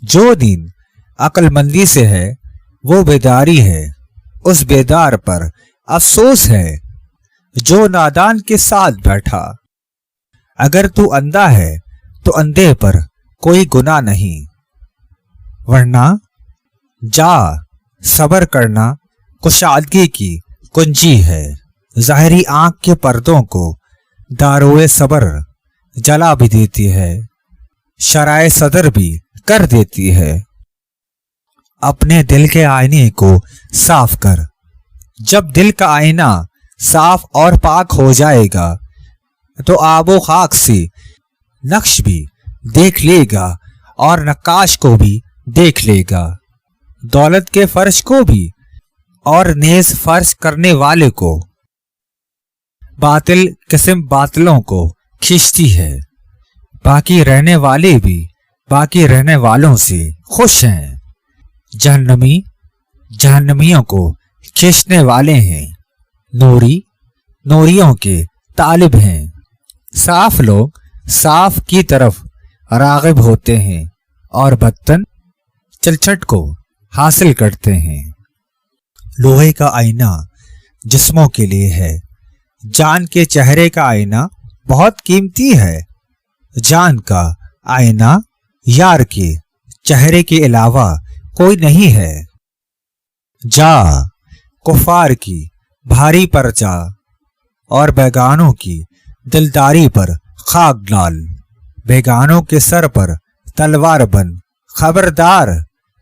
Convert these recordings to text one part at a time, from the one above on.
جو دین عقل مندی سے ہے وہ بیداری ہے، اس بیدار پر افسوس ہے جو نادان کے ساتھ بیٹھا۔ اگر تو اندھا ہے تو اندھے پر کوئی گناہ نہیں، ورنہ جا صبر کرنا کشادگی کی کنجی ہے۔ ظاہری آنکھ کے پردوں کو داروئے صبر جلا بھی دیتی ہے، شرائع صدر بھی کر دیتی ہے۔ اپنے دل کے آئینے کو صاف کر، جب دل کا آئینہ صاف اور پاک ہو جائے گا تو آب و خاک سے نقش بھی دیکھ لے گا اور نقاش کو بھی دیکھ لے گا، دولت کے فرش کو بھی اور نیز فرش کرنے والے کو۔ باطل قسم باطلوں کو کھینچتی ہے، باقی رہنے والے بھی باقی رہنے والوں سے خوش ہیں۔ جہنمی جہنمیوں کو کھینچنے والے ہیں، نوری نوریوں کے طالب ہیں۔ صاف لوگ صاف کی طرف راغب ہوتے ہیں اور بدتن چلچٹ کو حاصل کرتے ہیں۔ لوہے کا آئینہ جسموں کے لیے ہے، جان کے چہرے کا آئینہ بہت قیمتی ہے۔ جان کا آئینہ یار کے چہرے کے علاوہ کوئی نہیں ہے۔ جا کفار کی بھاری پر جا اور بیگانوں کی دلداری پر خاک ڈال، بیگانوں کے سر پر تلوار بن، خبردار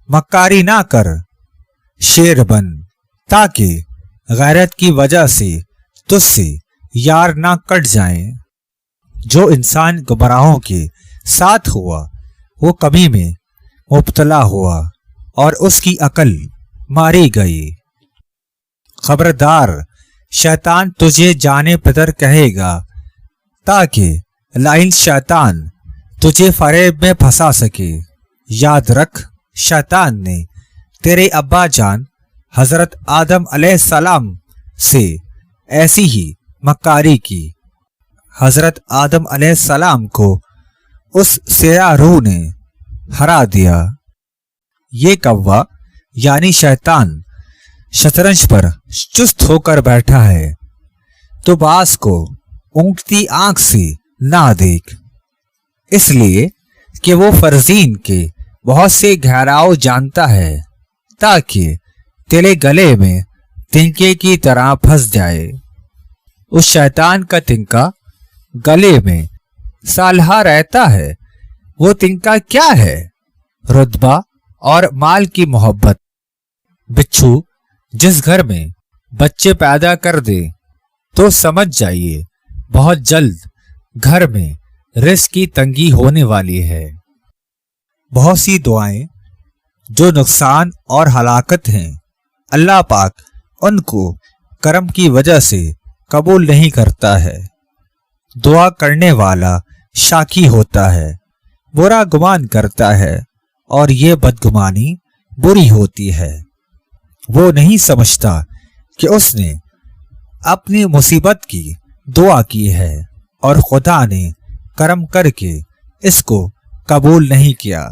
مکاری نہ کر، شیر بن تاکہ غیرت کی وجہ سے تجھ سے یار نہ کٹ جائیں۔ جو انسان گمراہوں کے ساتھ ہوا وہ کمی میں مبتلا ہوا اور اس کی عقل ماری گئی۔ خبردار شیطان تجھے جانے پدر کہے گا تاکہ لائن شیطان تجھے فریب میں پھنسا سکے۔ یاد رکھ شیطان نے تیرے ابا جان حضرت آدم علیہ السلام سے ایسی ہی مکاری کی۔ حضرت آدم علیہ السلام کو اس سیاہ روح نے ہرا دیا۔ یہ کوا یعنی شیطان شطرنج پر چست ہو کر بیٹھا ہے، تو باز کو اونگتی آنکھ سے نہ دیکھ، اس لیے کہ وہ فرزین کے بہت سے گہراؤ جانتا ہے تاکہ تیرے گلے میں تنکے کی طرح پھنس جائے۔ اس شیطان کا تنکا گلے میں سالہا رہتا ہے۔ وہ تنکا کیا ہے؟ رتبہ اور مال کی محبت۔ بچھو جس گھر میں بچے پیدا کر دے تو سمجھ جائیے بہت جلد گھر میں رزق کی تنگی ہونے والی ہے۔ بہت سی دعائیں جو نقصان اور ہلاکت ہیں، اللہ پاک ان کو کرم کی وجہ سے قبول نہیں کرتا ہے۔ دعا کرنے والا شاکی ہوتا ہے، برا گمان کرتا ہے اور یہ بدگمانی بری ہوتی ہے۔ وہ نہیں سمجھتا کہ اس نے اپنی مصیبت کی دعا کی ہے اور خدا نے کرم کر کے اس کو قبول نہیں کیا۔